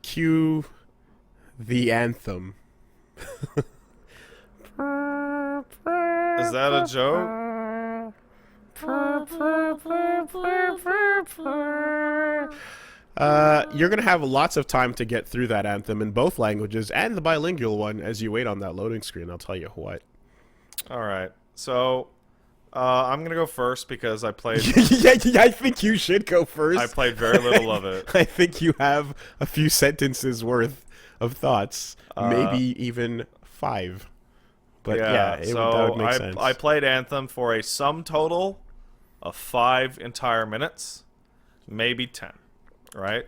cue the anthem. Is that a joke? You're gonna have lots of time to get through that anthem in both languages and the bilingual one as you wait on that loading screen. I'll tell you what. All right. So, I'm gonna go first because I played. yeah, I think you should go first. I played very little of it. I think you have a few sentences worth of thoughts, maybe even 5. But yeah, that would make sense. I played Anthem for a sum total of 5 entire minutes, maybe 10, right?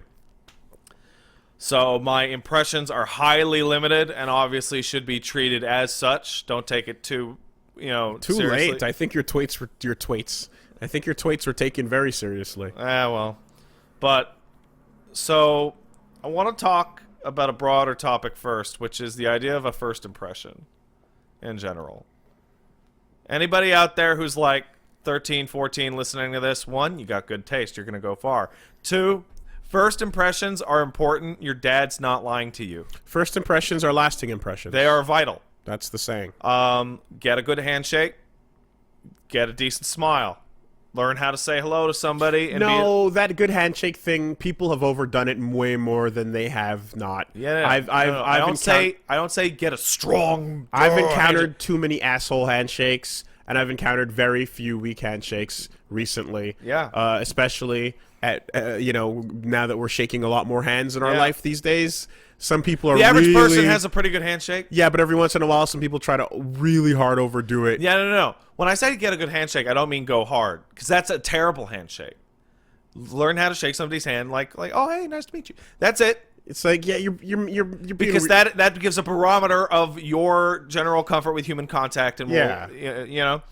So my impressions are highly limited and obviously should be treated as such. Don't take it too seriously. Late. I think your tweets were taken very seriously. Well. But so I want to talk about a broader topic first, which is the idea of a first impression in general. Anybody out there who's like 13, 14 listening to this, 1, you got good taste. You're going to go far. 2, first impressions are important. Your dad's not lying to you. First impressions are lasting impressions. They are vital. That's the saying. Get a good handshake. Get a decent smile. Learn how to say hello to somebody. And that good handshake thing, people have overdone it way more than they have not. Yeah, I don't say get a strong. I've encountered too many asshole handshakes, and I've encountered very few weak handshakes recently. Yeah. Especially at now that we're shaking a lot more hands in our life these days. Some people are the average person has a pretty good handshake. Yeah, but every once in a while, some people try to really hard overdo it. Yeah, no. When I say get a good handshake, I don't mean go hard, because that's a terrible handshake. Learn how to shake somebody's hand, like, oh, hey, nice to meet you. That's it. It's like, yeah, you're because that gives a barometer of your general comfort with human contact, and yeah, don't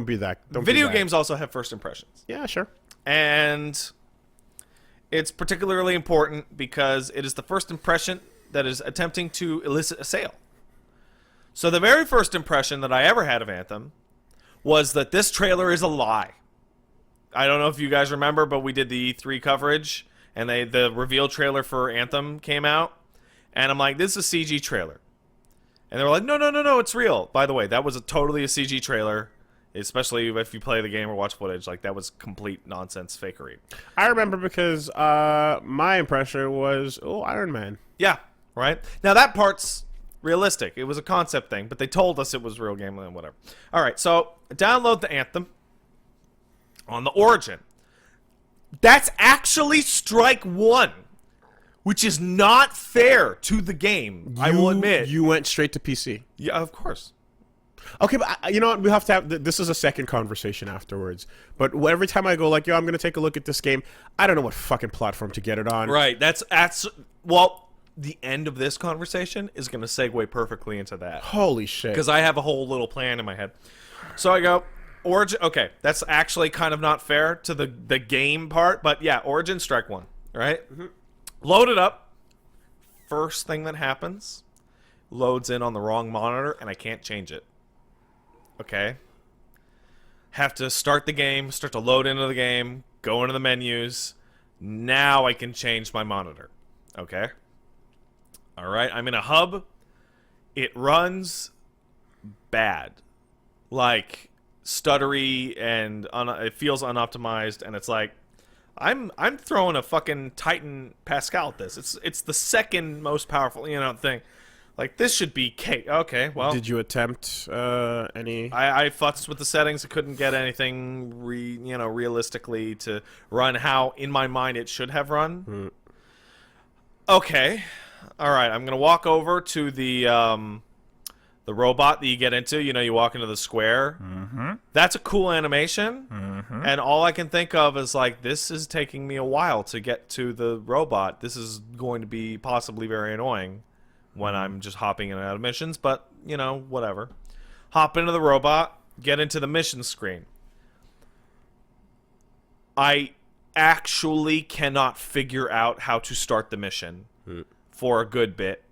be that. Video games also have first impressions. Yeah, sure. And it's particularly important because it is the first impression that is attempting to elicit a sale. So the very first impression that I ever had of Anthem was that this trailer is a lie. I don't know if you guys remember, but we did the E3 coverage, and the reveal trailer for Anthem came out, and I'm like, this is a CG trailer. And they were like, no, it's real. By the way, that was totally a CG trailer. Especially if you play the game or watch footage, like, that was complete nonsense fakery. I remember because my impression was, Iron Man. Yeah, right? Now, that part's realistic. It was a concept thing, but they told us it was real game and whatever. All right, so download the Anthem on the Origin. That's actually strike 1, which is not fair to the game, I will admit. You went straight to PC. Yeah, of course. Okay, but you know what? We have to have this is a second conversation afterwards. But every time I go like, yo, I'm gonna take a look at this game, I don't know what fucking platform to get it on. Right. That's the end of this conversation is gonna segue perfectly into that. Holy shit! Because I have a whole little plan in my head. So I go Origin. Okay, that's actually kind of not fair to the game part, but yeah, Origin strike 1. Right. Mm-hmm. Load it up. First thing that happens, loads in on the wrong monitor, and I can't change it. Okay. Have to start the game, start to load into the game, go into the menus. Now I can change my monitor. Okay. All right. I'm in a hub. It runs bad. Like, stuttery, and it feels unoptimized, and it's like, I'm throwing a fucking Titan Pascal at this. It's the second most powerful, thing. Like, this should be cake. Okay, well. Did you attempt any? I futzed with the settings. I couldn't get anything realistically to run how in my mind it should have run. Okay, all right. I'm gonna walk over to the robot that you get into. You walk into the square. Mm-hmm. That's a cool animation. Mm-hmm. And all I can think of is like, this is taking me a while to get to the robot. This is going to be possibly very annoying when I'm just hopping in and out of missions, but, whatever. Hop into the robot, get into the mission screen. I actually cannot figure out how to start the mission for a good bit.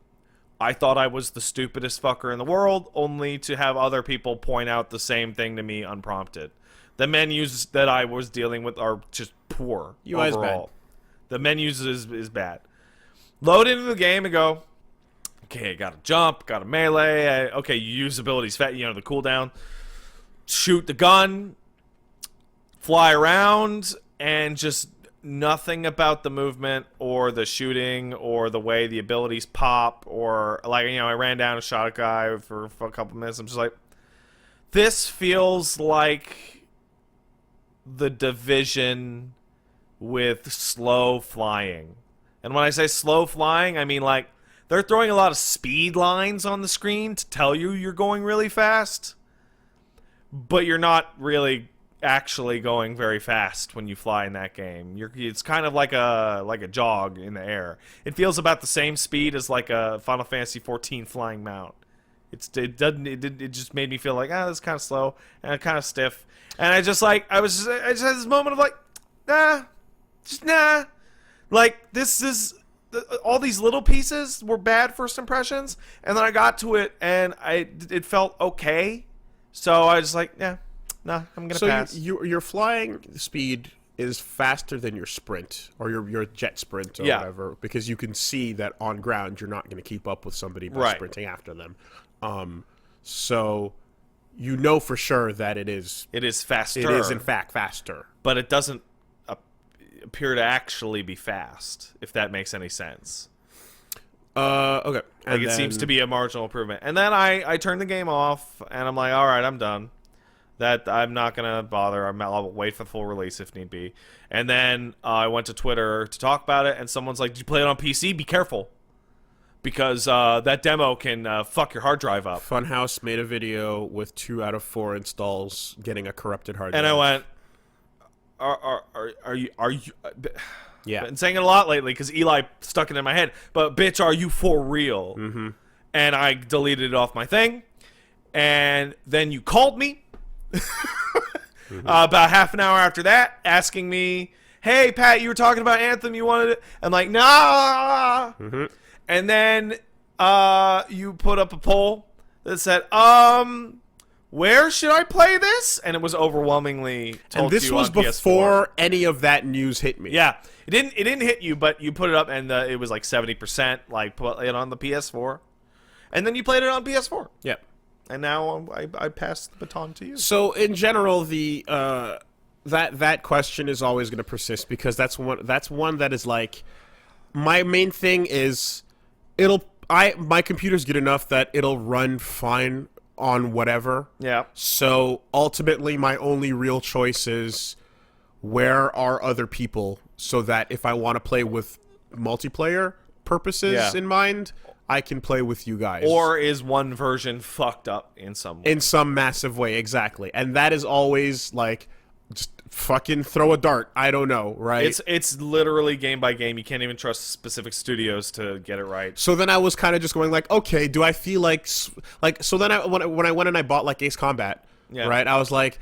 I thought I was the stupidest fucker in the world, only to have other people point out the same thing to me unprompted. The menus that I was dealing with are just poor UI's overall. The menus is bad. Load into the game and go, okay, got to jump, got to melee. Okay, you use abilities, the cooldown. Shoot the gun, fly around, and just nothing about the movement or the shooting or the way the abilities pop or, like, I ran down and shot a guy for a couple minutes. I'm just like, this feels like the Division with slow flying. And when I say slow flying, I mean, like, they're throwing a lot of speed lines on the screen to tell you you're going really fast, but you're not really actually going very fast when you fly in that game. It's kind of like a jog in the air. It feels about the same speed as like a Final Fantasy 14 flying mount. It just made me feel like, this is kind of slow and kind of stiff. And I just had this moment of like, nah. Like, this is, all these little pieces were bad first impressions, and then I got to it and it felt okay. So I was like, yeah. No, I'm gonna pass. So your flying speed is faster than your sprint or your jet sprint or whatever, because you can see that on ground you're not going to keep up with somebody by sprinting after them. So you know for sure that it is faster. It is in fact faster, but it doesn't appear to actually be fast, if that makes any sense. Okay. Like, it seems to be a marginal improvement. And then I turned the game off, and I'm like, all right, I'm done. That I'm not going to bother. I'll wait for the full release if need be. And then I went to Twitter to talk about it, and someone's like, did you play it on PC? Be careful. Because that demo can fuck your hard drive up. Funhouse made a video with 2 out of 4 installs getting a corrupted hard drive. And I went, are you yeah. I've been saying it a lot lately because Eli stuck it in my head. But, bitch, are you for real? Mm-hmm. And I deleted it off my thing. And then you called me. About half an hour after that, asking me, hey, Pat, you were talking about Anthem, you wanted it? I'm like, nah. Mm-hmm. And then you put up a poll that said, where should I play this? And it was overwhelmingly told and this you was on before PS4. any of that news hit me. Yeah, it didn't hit you, but you put it up, and it was like 70%. Like, put it on the PS4, and then you played it on PS4. Yeah. And now I pass the baton to you. So in general, the that question is always going to persist, because that's one that is like, my main thing is my computer's good enough that it'll run fine on whatever. Yeah. So ultimately, my only real choice is, where are other people, so that if I want to play with multiplayer purposes in mind, I can play with you guys. Or is one version fucked up in some way? In some massive way, exactly. And that is always like, just fucking throw a dart. I don't know, right? It's literally game by game. You can't even trust specific studios to get it right. So then I was kind of just going like, okay, do I feel like so then when I went and I bought like Ace Combat, right? I was like,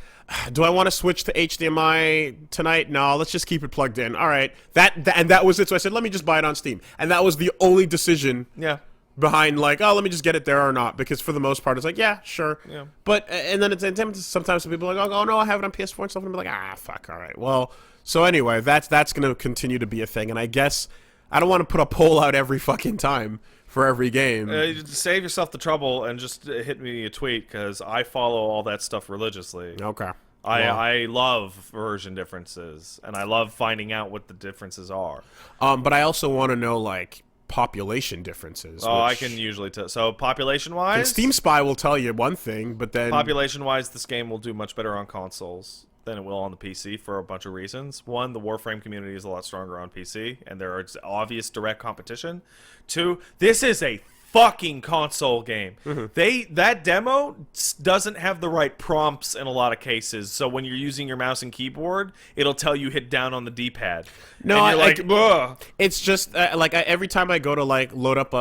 do I want to switch to HDMI tonight? No, let's just keep it plugged in. All right. That was it. So I said, let me just buy it on Steam. And that was the only decision. Yeah. Behind like, oh, let me just get it there or not, because for the most part it's like, yeah, sure. Yeah. But and then it's sometimes people are like, oh no, I have it on PS4 and stuff, and I'm like, fuck, all right. Well, so anyway, that's going to continue to be a thing, and I guess I don't want to put a poll out every fucking time for every game. Save yourself the trouble and just hit me a tweet, because I follow all that stuff religiously. Okay. I love version differences, and I love finding out what the differences are. But I also want to know, like, population differences. Oh, I can usually tell. So population-wise, and Steam Spy will tell you one thing, but then population-wise, this game will do much better on consoles than it will on the PC for a bunch of reasons. One, the Warframe community is a lot stronger on PC, and there is obvious direct competition. Two, this is a fucking console game. That demo doesn't have the right prompts in a lot of cases, so when you're using your mouse and keyboard, it'll tell you hit down on the D-pad. No, and you're like, it's just every time I go to like load up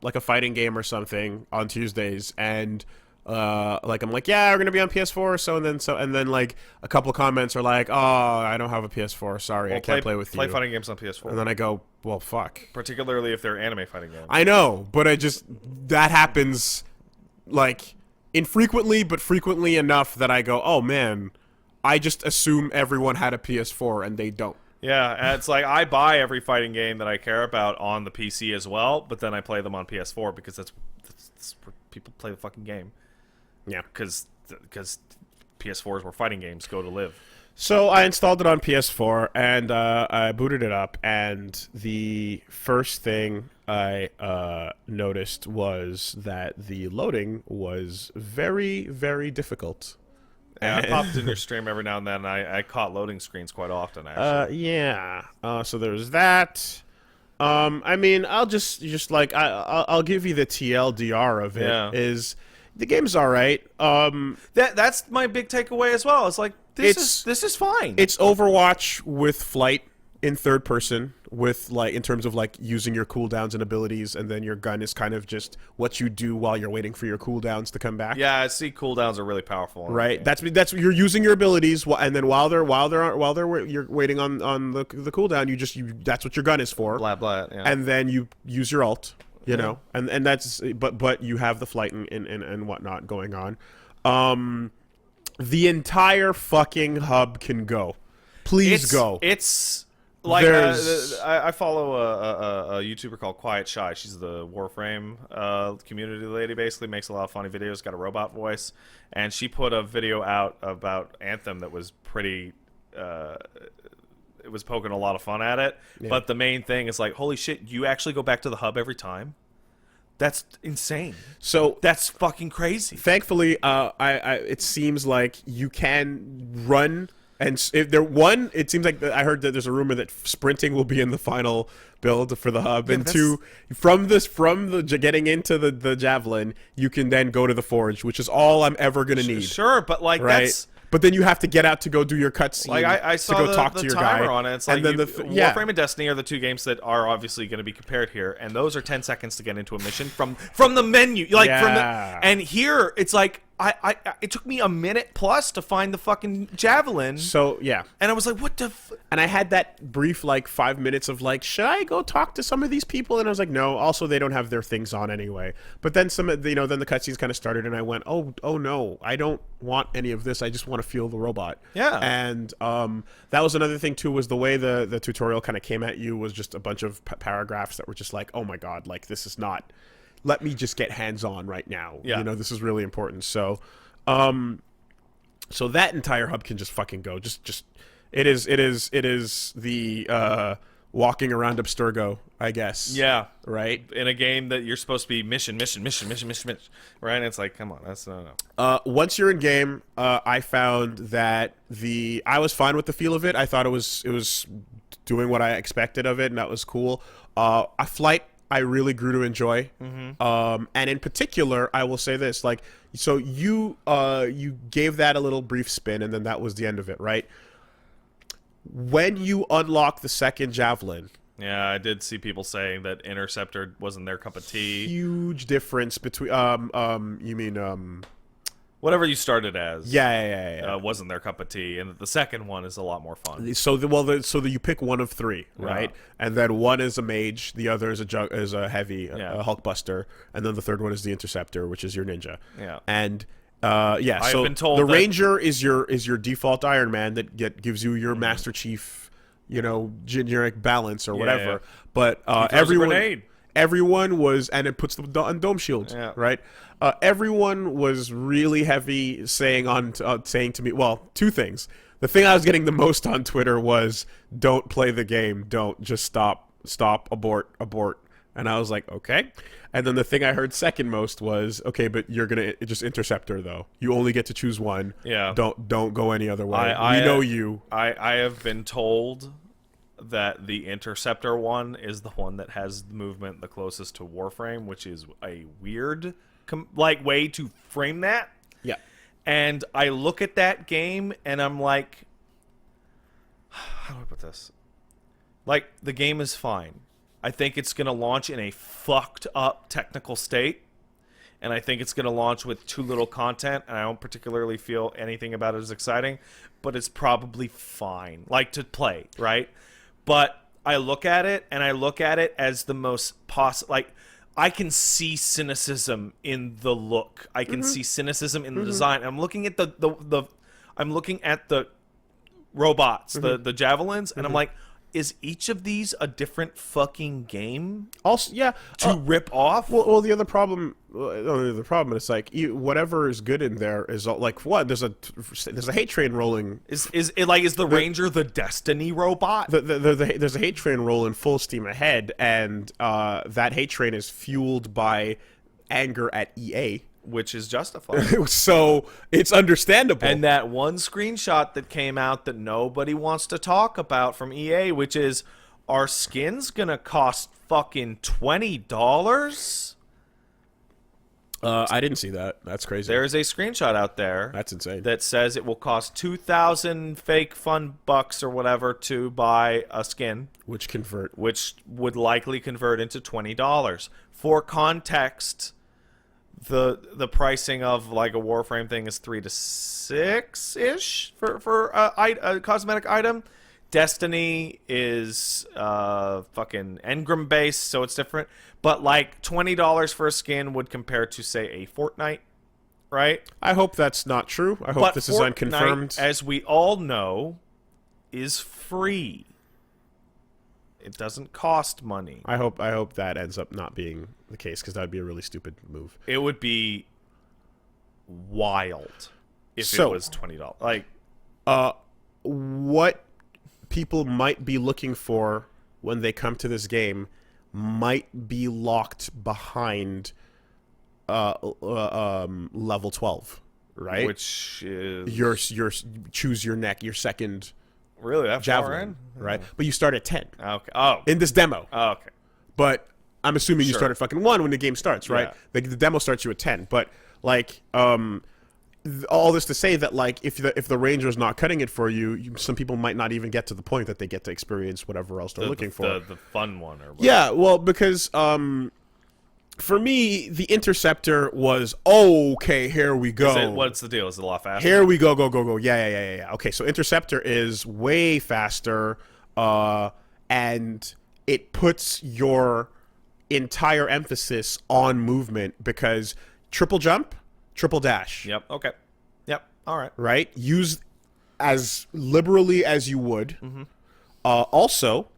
like a fighting game or something on Tuesdays, and like I'm like, yeah, we're gonna be on PS4, and then like a couple of comments are like, oh, I don't have a PS4, sorry, I can't play with you. Play fighting games on PS4. And then I go, well, fuck. Particularly if they're anime fighting games. I know, but that happens like infrequently, but frequently enough that I go, oh man, I just assume everyone had a PS4 and they don't. Yeah, and it's like I buy every fighting game that I care about on the PC as well, but then I play them on PS4 because that's where people play the fucking game. Yeah. Because PS4 is where fighting games go to live. So I installed it on PS4 and I booted it up, and the first thing I noticed was that the loading was very, very difficult. Yeah, I popped in your stream every now and then. I caught loading screens quite often, actually. Yeah. So there's that. I mean, I'll just like I'll give you the TLDR of it. Yeah. Is the game's all right. That's my big takeaway as well. It's like this is fine. It's Overwatch with flight in third person, with like in terms of like using your cooldowns and abilities, and then your gun is kind of just what you do while you're waiting for your cooldowns to come back. Yeah, I see cooldowns are really powerful. Right. That's you're using your abilities, and then while you're waiting on the cooldown, that's what your gun is for. Blah blah. Yeah. And then you use your ult. You know, and that's but you have the flight and whatnot going on. The entire fucking hub can go. Please go. It's like I follow a YouTuber called Quiet Shy. She's the Warframe community lady. Basically, makes a lot of funny videos. Got a robot voice, and she put a video out about Anthem that was pretty. It was poking a lot of fun at it. Yeah. But the main thing is like, holy shit! You actually go back to the hub every time. That's insane. So that's fucking crazy. Thankfully, it seems like you can run. And if it seems like I heard that there's a rumor that sprinting will be in the final build for the hub. Yeah, and two, from the getting into the javelin, you can then go to the forge, which is all I'm ever gonna need. Sure, but like right? But then you have to get out to go do your cutscene. Like I saw to go talk to your timer guy. On it. It's like Warframe and Destiny are the two games that are obviously going to be compared here, and those are 10 seconds to get into a mission from the menu. Like and here it's like it took me a minute plus to find the fucking javelin. So yeah, and I was like, what the? And I had that brief like 5 minutes of like, should I go talk to some of these people? And I was like, no. Also, they don't have their things on anyway. But then then the cutscenes kind of started, and I went, oh no, I don't want any of this. I just want to feel the robot. Yeah. And that was another thing too, was the way the tutorial kind of came at you was just a bunch of paragraphs that were just like, oh my god, like this is not. Let me just get hands-on right now. Yeah. You know, this is really important. So, so that entire hub can just fucking go. Just it is the walking around Abstergo, I guess. Yeah. Right. In a game that you're supposed to be mission. Right. And it's like, come on, that's no. Once you're in game, I found that I was fine with the feel of it. I thought it was doing what I expected of it, and that was cool. A flight. I really grew to enjoy, and in particular, I will say this: like, so you gave that a little brief spin, and then that was the end of it, right? When you unlock the second javelin, yeah, I did see people saying that Interceptor wasn't their cup of tea. Huge difference between you mean whatever you started as, yeah. Wasn't their cup of tea, and the second one is a lot more fun. So you pick one of three, right? Yeah. And then one is a mage, the other is a heavy, a Hulkbuster, and then the third one is the Interceptor, which is your ninja. Yeah. And so been told the Ranger is your default Iron Man that gives you your Master Chief, generic balance or whatever. Yeah. But everyone was, and it puts them on dome shields, right? Everyone was really heavy saying to me, well, two things. The thing I was getting the most on Twitter was, don't play the game, don't, just stop, abort. And I was like, okay. And then the thing I heard second most was, okay, but you're going to just Interceptor, though. You only get to choose one. Yeah. Don't go any other way. We know you. I have been told that the Interceptor one is the one that has the movement the closest to Warframe, which is a weird way to frame that. Yeah. And I look at that game and I'm like, how do I put this? Like, the game is fine. I think it's going to launch in a fucked up technical state. And I think it's going to launch with too little content. And I don't particularly feel anything about it as exciting. But it's probably fine. Like, to play, right? But I look at it, and I look at it as the most possible. Like, I can see cynicism in the look. I can see cynicism in the design. I'm looking at I'm looking at the robots, the javelins, and I'm like, is each of these a different fucking game Also, yeah. to rip off? Well, the other problem, is like whatever is good in there is like what there's a hate train rolling. Is the Ranger the Destiny robot? There's a hate train rolling full steam ahead, and that hate train is fueled by anger at EA. Which is justified. So it's understandable. And that one screenshot that came out that nobody wants to talk about from EA, which is, are skins gonna cost fucking $20? I didn't see that. That's crazy. There's a screenshot out there. That's insane. That says it will cost 2,000 fake fun bucks or whatever to buy a skin, which would likely convert into $20. For context, the pricing of like a Warframe thing is $3 to $6 for a cosmetic item. Destiny is fucking Engram based, so it's different. But like $20 for a skin would compare to say a Fortnite, right? I hope that's not true. I hope this is unconfirmed. As we all know, is free. It doesn't cost money. I hope that ends up not being the case, because that would be a really stupid move. It would be wild if it was $20. Like, what people might be looking for when they come to this game might be locked behind level 12, right? Which is your choose your neck, your second. Really, that javelin, far in? Right? But you start at 10. Okay. Oh. In this demo. Oh, okay. But I'm assuming you start at fucking 1 when the game starts, right? Yeah. The demo starts you at 10. But like, all this to say that like, if the Ranger's not cutting it for you, some people might not even get to the point that they get to experience whatever else they're looking for. The fun one, or whatever. Yeah. Well, because for me, the Interceptor was okay. Here we go. What's the deal? Is it a lot faster? Here we go. Go. Yeah. Okay, so Interceptor is way faster, and it puts your entire emphasis on movement, because triple jump, triple dash. Yep. Okay. Yep. All right. Right. Use as liberally as you would. Mm-hmm. Also,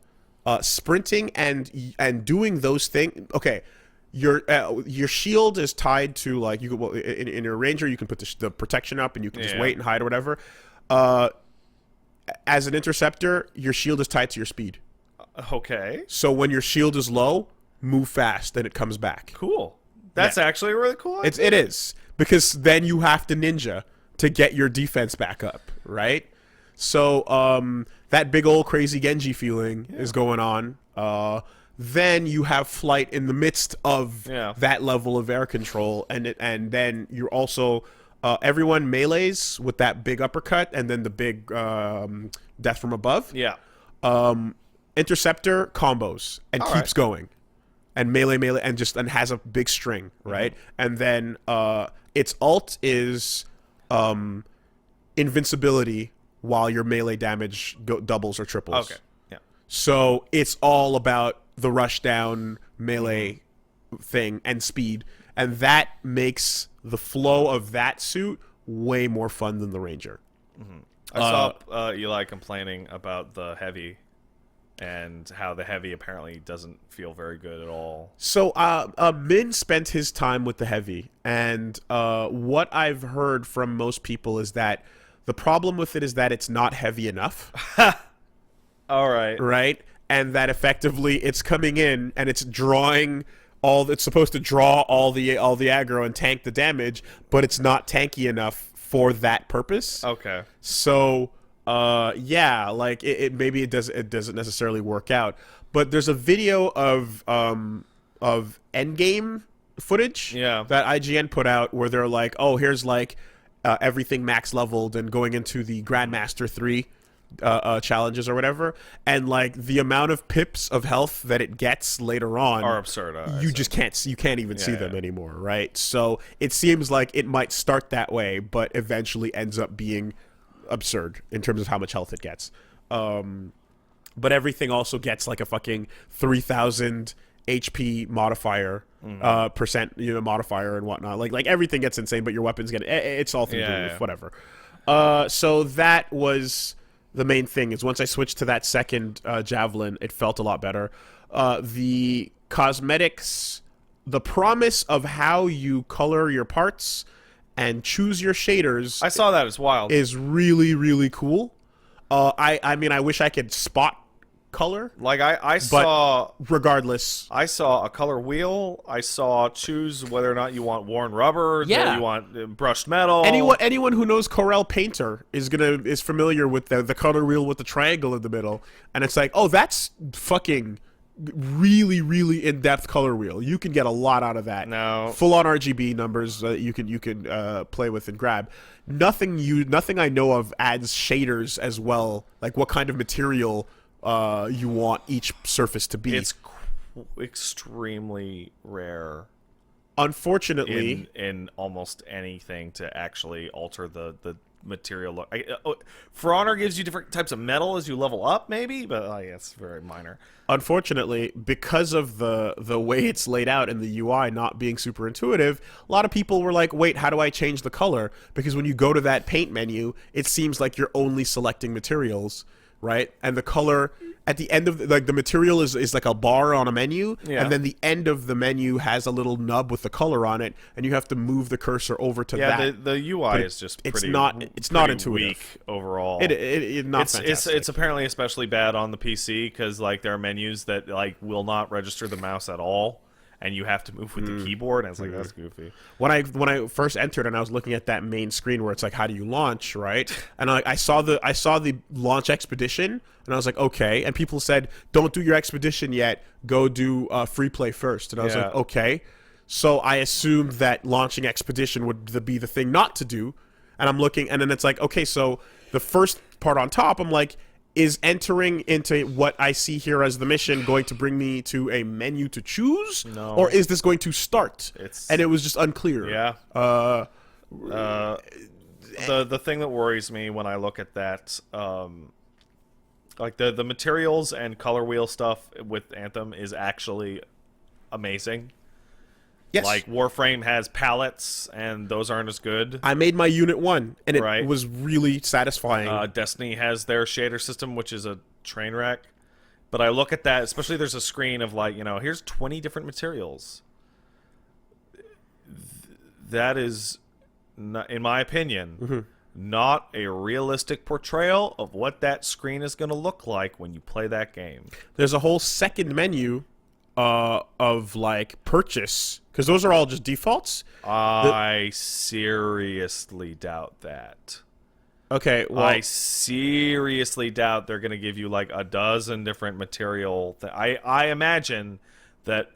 sprinting and doing those things. Okay. Your shield is tied to, like, you could, in your Ranger you can put the protection up and you can just wait and hide or whatever. As an Interceptor, your shield is tied to your speed. Okay. So when your shield is low, move fast, then it comes back. Cool. That's actually really cool. It is, because then you have to ninja to get your defense back up, right? So that big old crazy Genji feeling is going on. Then you have flight in the midst of that level of air control, and then you're also everyone melees with that big uppercut and then the big death from above. Yeah. Interceptor combos and keeps going, and melee and has a big string, right? And then its ult is invincibility while your melee damage doubles or triples. Okay. Yeah. So it's all about the rush down melee thing and speed, and that makes the flow of that suit way more fun than the Ranger. I saw Eli complaining about the heavy and how the heavy apparently doesn't feel very good at all. So Min spent his time with the heavy, and what I've heard from most people is that the problem with it is that it's not heavy enough. All right. Right? And that effectively it's coming in and it's drawing it's supposed to draw all the aggro and tank the damage, but it's not tanky enough for that purpose. Okay. So like it maybe it doesn't necessarily work out. But there's a video of endgame footage that IGN put out where they're like, oh, here's like everything max leveled and going into the Grandmaster 3 challenges or whatever, and like the amount of pips of health that it gets later on are absurd. You can't even see them anymore, right? So it seems like it might start that way, but eventually ends up being absurd in terms of how much health it gets. But everything also gets like a fucking 3,000 HP modifier, percent modifier and whatnot. Like everything gets insane, but your weapons get it's all through the roof, whatever. So that was the main thing is once I switched to that second javelin, it felt a lot better. The cosmetics, the promise of how you color your parts and choose your shaders, I saw that as wild. is really, really cool. I mean, I wish I could spot color. Like I saw, regardless, I saw a color wheel. I saw choose whether or not you want worn rubber, Yeah. you want brushed metal. anyone who knows Corel Painter is familiar with the color wheel with the triangle in the middle, and it's like, oh, that's fucking really, really in-depth color wheel. You can get a lot out of that. No. Full-on RGB numbers you can play with and grab. Nothing I know of adds shaders as well, like what kind of material you want each surface to be. It's extrememly rare. Unfortunately, in almost anything to actually alter the material look. For Honor gives you different types of metal as you level up, maybe, but it's very minor. Unfortunately, because of the way it's laid out and the UI not being super intuitive, a lot of people were like, wait, how do I change the color? Because when you go to that paint menu, it seems like you're only selecting materials, right? And the color at the end of the material is like a bar on a menu, Yeah. and then the end of the menu has a little nub with the color on it, and you have to move the cursor over to that. Yeah, the UI is just it's pretty, not intuitive. weak overall. It not fantastic. It's apparently especially bad on the PC because like there are menus that like will not register the mouse at all, and you have to move with the keyboard, and it's like that's goofy. When I first entered and I was looking at that main screen where it's like, how do you launch, right? And I saw the launch expedition, and I was like, okay. And people said, don't do your expedition yet. Go do free play first. And I was like, okay. So I assumed that launching expedition would be the thing not to do. And I'm looking, and then it's like, okay, so the first part on top, I'm like, is entering into what I see here as the mission going to bring me to a menu to choose? No. Or is this going to start? And it was just unclear. Yeah. The thing that worries me when I look at that, like the materials and color wheel stuff with Anthem is actually amazing. Yes. Like Warframe has palettes, and those aren't as good. I made my Unit 1, and it Right. was really satisfying. Destiny has their shader system, which is a train wreck. But I look at that, especially there's a screen of like, here's 20 different materials. That is, not, in my opinion, not a realistic portrayal of what that screen is going to look like when you play that game. There's a whole second menu of like purchase, because those are all just defaults. I seriously doubt that. Okay, well, I seriously doubt they're going to give you like a dozen different material. I imagine that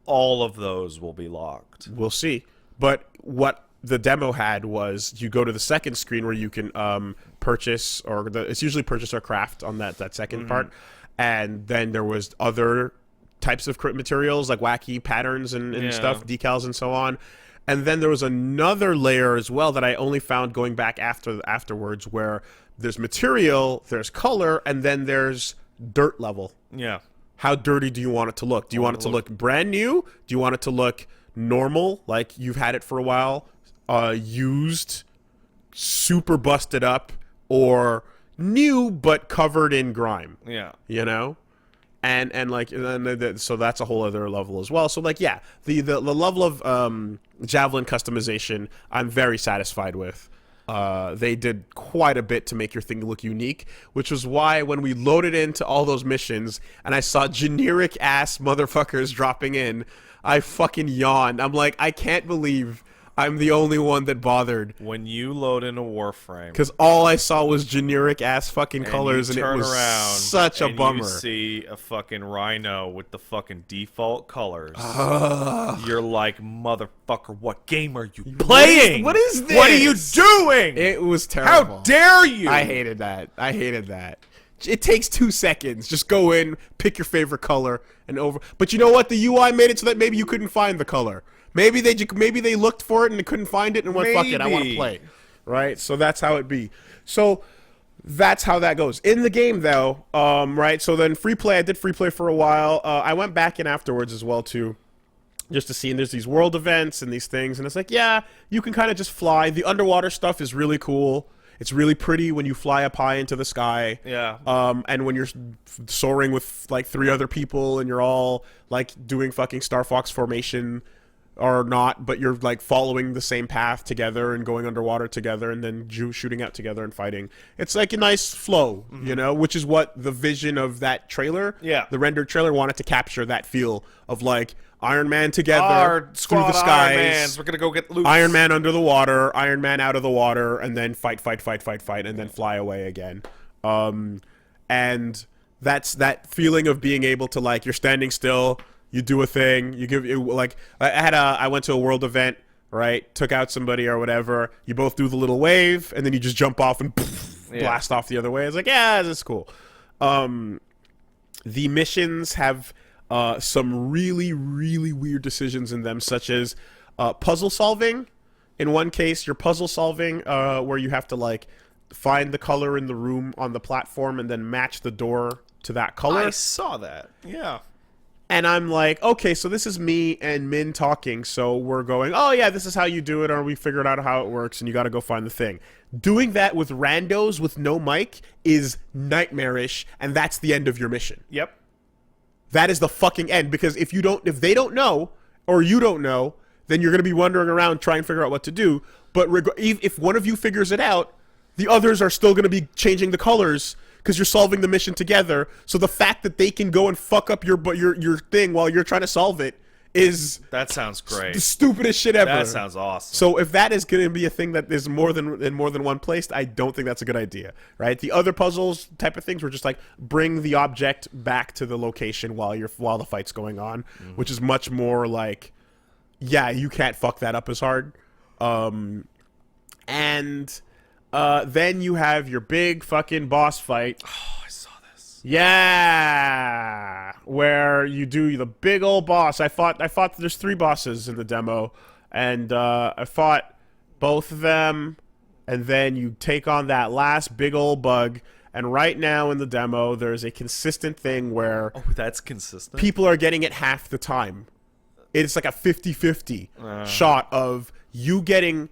all of those will be locked. we'll see. But what the demo had was you go to the second screen where you can purchase, or it's usually purchase or craft on that second part, and then there was other types of materials like wacky patterns and stuff, decals and so on. And then there was another layer as well that I only found going back afterwards, where there's material, there's color, and then there's dirt level. Yeah. How dirty do you want it to look? Do you want it to look brand new? Do you want it to look normal, like you've had it for a while, used, super busted up, or new but covered in grime? Yeah. And like, so that's a whole other level as well. So like, yeah, the level of javelin customization I'm very satisfied with. They did quite a bit to make your thing look unique, which was why when we loaded into all those missions and I saw generic ass motherfuckers dropping in, I fucking yawned. I'm like, I can't believe I'm the only one that bothered. When you load in a Warframe, Because all I saw was generic ass fucking colors, and it turn was around such a and bummer. You see a fucking rhino with the fucking default colors. You're like, motherfucker, what game are you playing? What is this? What are you doing? It was How terrible. dare you? I hated that. It takes 2 seconds. Just go in, pick your favorite color, and over. But you know what? The UI made it so that maybe you couldn't find the color. Maybe they looked for it and they couldn't find it and went, fuck it, I want to play. Right? So that's how it be. So that's how that goes. In the game, though, right? So then free play, I did free play for a while. I went back in afterwards as well, too, just to see. And there's these world events and these things. And it's like, yeah, you can kind of just fly. The underwater stuff is really cool. It's really pretty when you fly up high into the sky. Yeah. And when you're soaring with like 3 other people and you're all like doing fucking Star Fox formation or not, but you're like following the same path together and going underwater together and then shooting out together and fighting. It's like a nice flow, you know, which is what the vision of that trailer, the rendered trailer, wanted to capture, that feel of like Iron Man together through the skies. Iron Mans. We're gonna go get loot. Iron Man under the water, Iron Man out of the water, and then fight, and then fly away again. And that's that feeling of being able to, like, you're standing still, you do a thing, you give you, like, I went to a world event, right? Took out somebody or whatever. You both do the little wave, and then you just jump off and blast off the other way. It's like, yeah, this is cool. The missions have some really, really weird decisions in them, such as puzzle solving. In one case, you're puzzle solving where you have to, like, find the color in the room on the platform and then match the door to that color. I saw that. Yeah. And I'm like, okay, so this is me and Min talking, so we're going, oh yeah, this is how you do it, or we figured out how it works, and you gotta go find the thing. Doing that with randos with no mic is nightmarish, and that's the end of your mission. Yep. That is the fucking end, because if they don't know, or you don't know, then you're gonna be wandering around trying to figure out what to do. But if one of you figures it out, the others are still gonna be changing the colors, because you're solving the mission together. So the fact that they can go and fuck up your thing while you're trying to solve it is... That sounds great. The stupidest shit ever. That sounds awesome. So if that is going to be a thing that is in more than one place, I don't think that's a good idea, right? The other puzzles type of things were just like bring the object back to the location while the fight's going on, which is much more like, yeah, you can't fuck that up as hard. Then you have your big fucking boss fight. Oh, I saw this. Yeah, where you do the big old boss. I fought. There's 3 bosses in the demo, and I fought both of them, and then you take on that last big old bug. And right now in the demo, there's a consistent thing where that's consistent. People are getting it half the time. It's like a 50-50 shot of you getting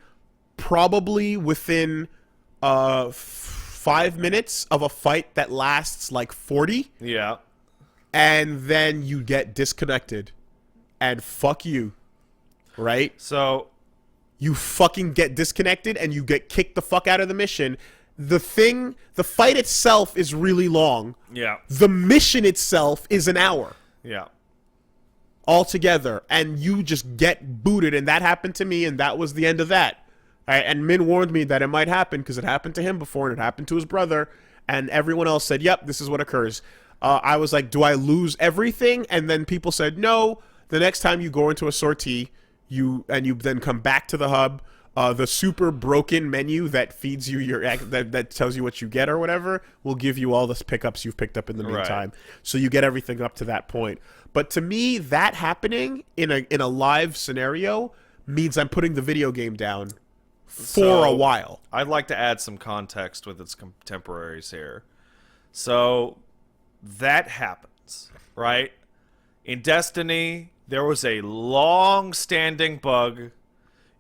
probably within 5 minutes of a fight that lasts like 40. Yeah. And then you get disconnected. And fuck you. Right? So you fucking get disconnected and you get kicked the fuck out of the mission. The fight itself is really long. Yeah. The mission itself is an hour. Yeah. Altogether. And you just get booted. And that happened to me, and that was the end of that. And Min warned me that it might happen because it happened to him before and it happened to his brother. And everyone else said, yep, this is what occurs. I was like, do I lose everything? And then people said, no. The next time you go into a sortie, you then come back to the hub, the super broken menu that feeds you that tells you what you get or whatever will give you all the pickups you've picked up in the meantime. Right. So you get everything up to that point. But to me, that happening in a live scenario means I'm putting the video game down for a while. I'd like to add some context with its contemporaries here. So that happens, right? In Destiny, there was a long-standing bug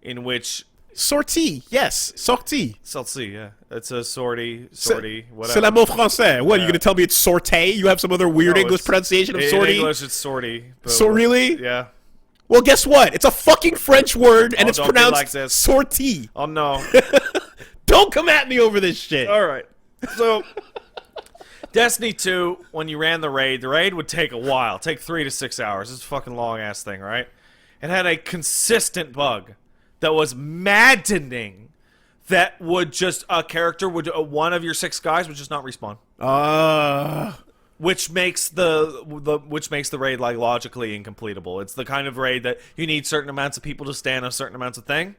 in which... Sortie, yes, sortie. Sortie, yeah. It's a sortie, whatever. C'est le mot français. What, are you going to tell me it's sortie? You have some other weird English pronunciation of sortie? In English, it's sortie. So really? Yeah. Well, guess what? It's a fucking French word, and it's pronounced like this. sortie. Oh, no. Don't come at me over this shit. All right. So, Destiny 2, when you ran the raid would take a while. Take 3 to 6 hours. It's a fucking long-ass thing, right? It had a consistent bug that was maddening that would just, one of your 6 guys would just not respawn. Which makes the raid like logically incompletable. It's the kind of raid that you need certain amounts of people to stand a certain amounts of thing.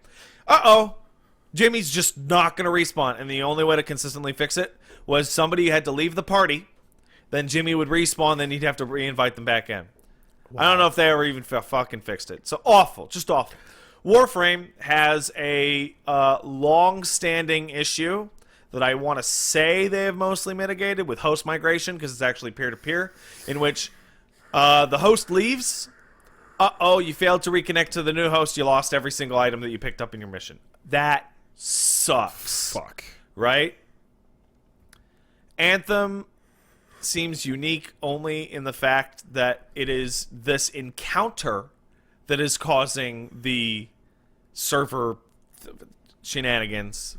Jimmy's just not gonna respawn, and the only way to consistently fix it was somebody had to leave the party, then Jimmy would respawn, then he'd have to re-invite them back in. Wow. I don't know if they ever even fucking fixed it. So awful, just awful. Warframe has a long-standing issue that I want to say they have mostly mitigated with host migration, because it's actually peer-to-peer, in which the host leaves. You failed to reconnect to the new host. You lost every single item that you picked up in your mission. That sucks. Fuck. right? Anthem seems unique only in the fact that it is this encounter that is causing the server shenanigans,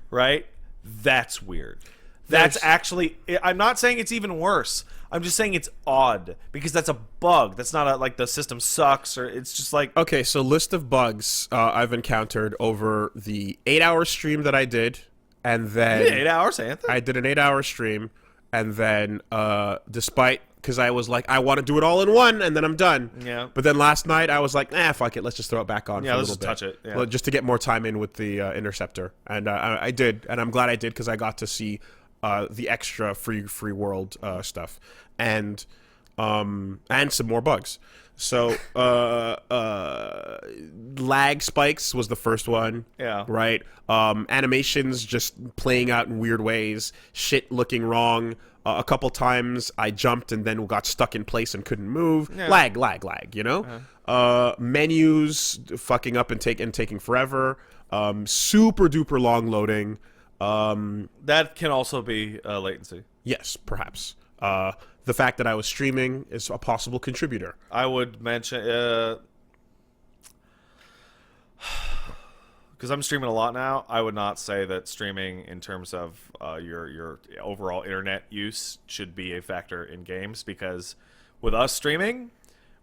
right? That's weird. That's actually... I'm not saying it's even worse. I'm just saying it's odd because that's a bug. That's not like the system sucks or it's just like... Okay, so list of bugs I've encountered over the 8-hour stream that I did, and then... You did 8 hours, Anthem? I did an 8-hour stream, and then despite... Because I was like, I want to do it all in one, and then I'm done. Yeah. But then last night, I was like, fuck it. Let's just throw it back on for a little let's bit. touch it. Yeah. Well, just to get more time in with the Interceptor. And I did, and I'm glad I did, because I got to see the extra free world stuff. And some more bugs. So, lag spikes was the first one. Yeah. Right? Animations just playing out in weird ways. Shit looking wrong. A couple times I jumped and then got stuck in place and couldn't move. Yeah. Lag, you know? Menus fucking up and taking forever. Super duper long loading. That can also be latency. Yes, perhaps. The fact that I was streaming is a possible contributor. I would mention... because I'm streaming a lot now, I would not say that streaming in terms of your overall internet use should be a factor in games, because with us streaming,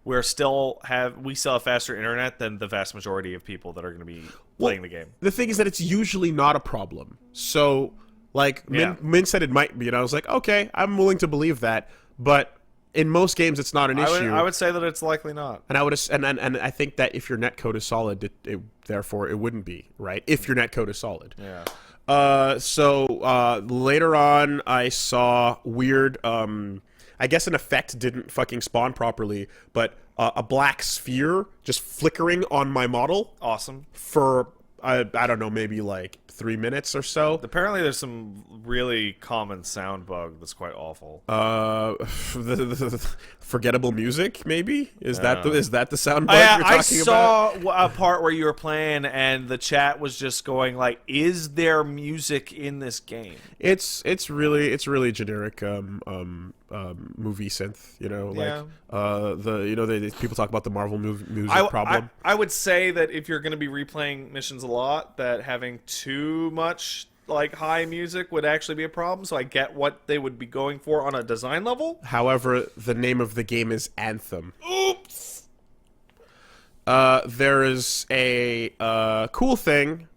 we still have faster internet than the vast majority of people that are going to be playing the game. The thing is that it's usually not a problem. So, like, Min said it might be, and I was like, okay, I'm willing to believe that, but in most games, it's not an issue. I would say that it's likely not. And I think that if your netcode is solid, therefore it wouldn't be, right? If your netcode is solid. Yeah. So later on, I saw weird. I guess an effect didn't fucking spawn properly, but a black sphere just flickering on my model. Awesome. For I don't know, maybe like 3 minutes or so. Apparently, there's some really common sound bug that's quite awful. The forgettable music, maybe is that the sound bug you're talking I saw a part where you were playing, and the chat was just going like, "Is there music in this game?" It's really generic movie synth, you know, like people talk about the Marvel music problem. I would say that if you're going to be replaying missions a lot, that having too much like high music would actually be a problem. So I get what they would be going for on a design level. However, the name of the game is Anthem. Oops. There is a cool thing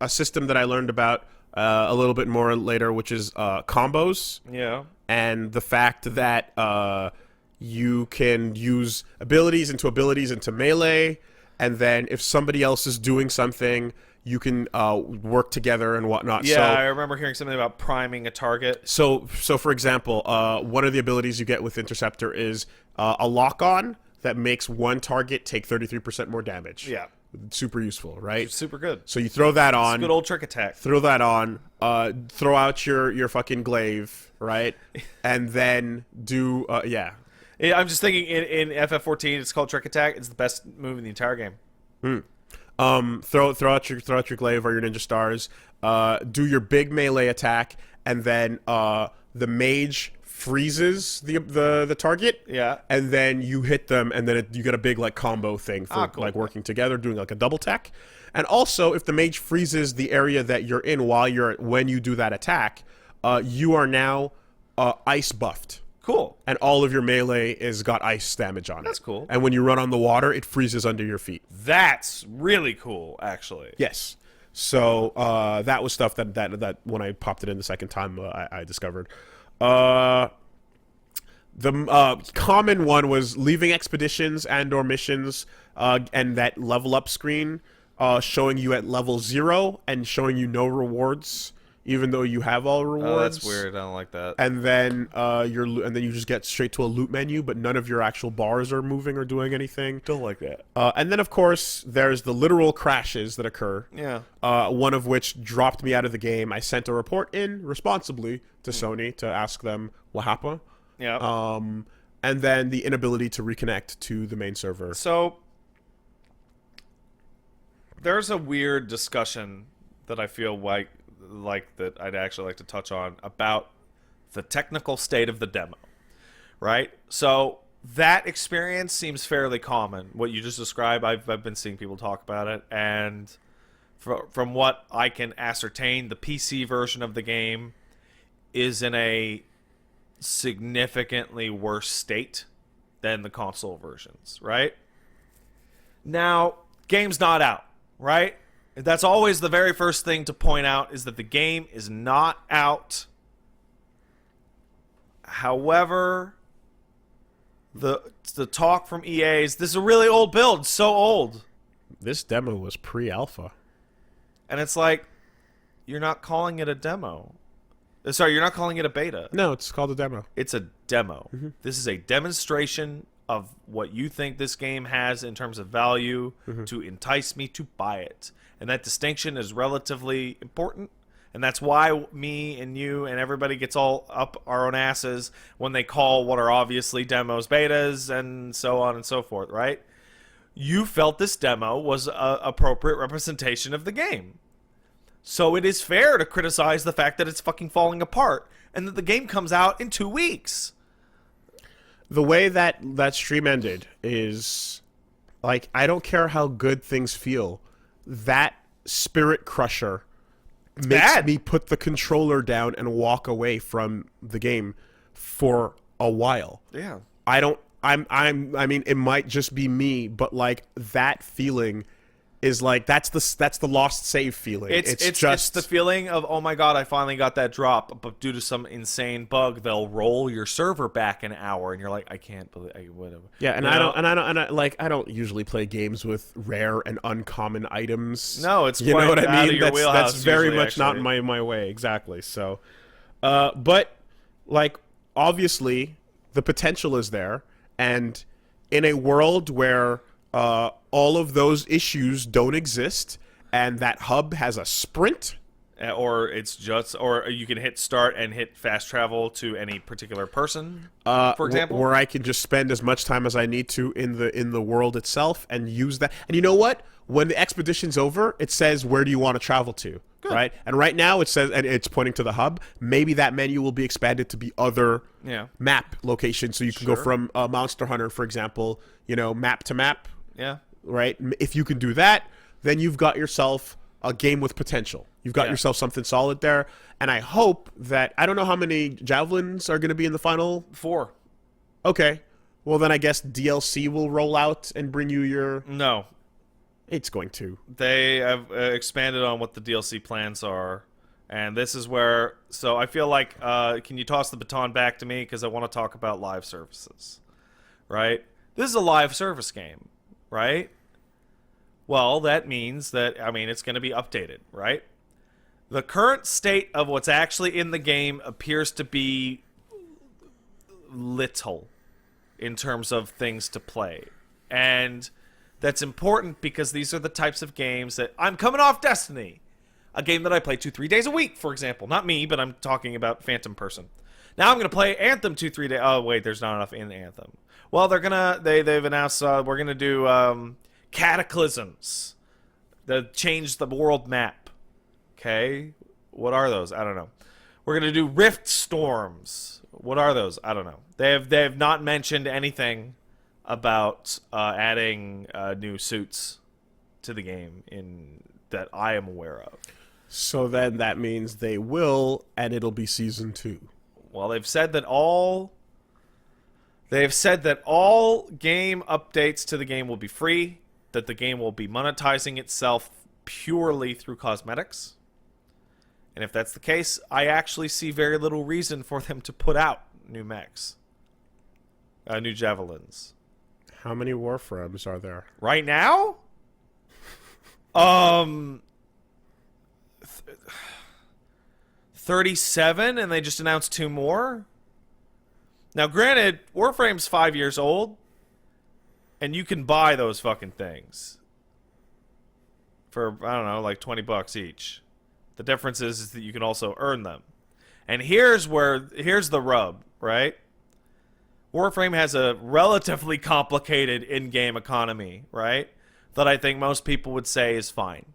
a system that I learned about a little bit more later, which is combos. Yeah. And the fact that you can use abilities into melee, and then if somebody else is doing something, you can work together and whatnot. Yeah, so, I remember hearing something about priming a target. So for example, one of the abilities you get with Interceptor is a lock-on that makes one target take 33% more damage. Yeah. Super useful, right? Super good. So you throw that on. It's a good old trick attack. Throw that on. Throw out your fucking glaive, right? And then do yeah. I'm just thinking in FF14, it's called trick attack. It's the best move in the entire game. Throw out your glaive or your ninja stars. Do your big melee attack, and then the mage freezes the target. Yeah. And then you hit them, and then you get a big like combo thing for cool. like working together, doing like a double attack. And also, if the mage freezes the area that you're in when you do that attack, you are now ice buffed. Cool. And all of your melee is got ice damage on it. That's cool. And when you run on the water, it freezes under your feet. That's really cool, actually. Yes. So that was stuff that when I popped it in the second time, I discovered. The common one was leaving expeditions and/or missions, and that level up screen showing you at level 0 and showing you no rewards, even though you have all rewards. Oh, that's weird. I don't like that. And then you just get straight to a loot menu, but none of your actual bars are moving or doing anything. Don't like that. And then, of course, there's the literal crashes that occur. Yeah. One of which dropped me out of the game. I sent a report in responsibly to Sony to ask them what happened. Yeah. And then the inability to reconnect to the main server. So there's a weird discussion that I feel like that I'd actually like to touch on about the technical state of the demo, right? So that experience seems fairly common. What you just described, I've been seeing people talk about it, and from what I can ascertain, the PC version of the game is in a significantly worse state than the console versions, right? Now, game's not out, right? That's always the very first thing to point out, is that the game is not out. However, the talk from EA is this is a really old build, so old. This demo was pre-alpha. And it's like, you're not calling it a demo. Sorry, you're not calling it a beta. No, it's called a demo. It's a demo. This is a demonstration of what you think this game has in terms of value to entice me to buy it. And that distinction is relatively important. And that's why me and you and everybody gets all up our own asses when they call what are obviously demos betas and so on and so forth, right? You felt this demo was an appropriate representation of the game. So it is fair to criticize the fact that it's fucking falling apart and that the game comes out in 2 weeks. The way that stream ended is, like, I don't care how good things feel. That spirit crusher makes me put the controller down and walk away from the game for a while. Yeah. I mean, it might just be me, but like that feeling is like that's the lost save feeling. It's just the feeling of, oh my god, I finally got that drop, but due to some insane bug, they'll roll your server back an hour, and you're like, I can't believe whatever. Yeah, and I don't usually play games with rare and uncommon items. No, it's you know what I mean. That's very much not my way exactly. So, but like obviously the potential is there, and in a world where all of those issues don't exist, and that hub has a sprint, or it's just, or you can hit start and hit fast travel to any particular person, for example, where I can just spend as much time as I need to in the world itself and use that. And you know what? When the expedition's over, it says where do you want to travel to, right? And right now it says, and it's pointing to the hub. Maybe that menu will be expanded to be other map locations, so you can go from Monster Hunter, for example, map to map. Yeah. Right? If you can do that, then you've got yourself a game with potential. You've got yourself something solid there. And I hope that, I don't know how many javelins are going to be in the final. 4. Okay. Well, then I guess DLC will roll out and bring you your... No. It's going to. They have expanded on what the DLC plans are. And this is where... So I feel like, can you toss the baton back to me? Because I want to talk about live services. Right? This is a live service game. Right? Well, that means that, I mean, it's going to be updated, right? The current state of what's actually in the game appears to be little in terms of things to play. And that's important because these are the types of games that... I'm coming off Destiny, a game that I play 2-3 days a week, for example. Not me, but I'm talking about Phantom Person. Now I'm going to play Anthem 2-3 days... Oh, wait, there's not enough in Anthem. Well, they've announced we're going to do Cataclysms that change the world map. Okay? What are those? I don't know. We're going to do Rift Storms. What are those? I don't know. They have not mentioned anything about adding new suits to the game that I am aware of. So then that means they will, and it'll be Season 2. Well, they've said that all game updates to the game will be free, that the game will be monetizing itself purely through cosmetics. And if that's the case, I actually see very little reason for them to put out new mechs. New javelins. How many Warframes are there? Right now? 37, and they just announced 2 more? Now, granted, Warframe's 5 years old, and you can buy those fucking things for, I don't know, like $20 each. The difference is that you can also earn them. And here's the rub, right? Warframe has a relatively complicated in-game economy, right? That I think most people would say is fine.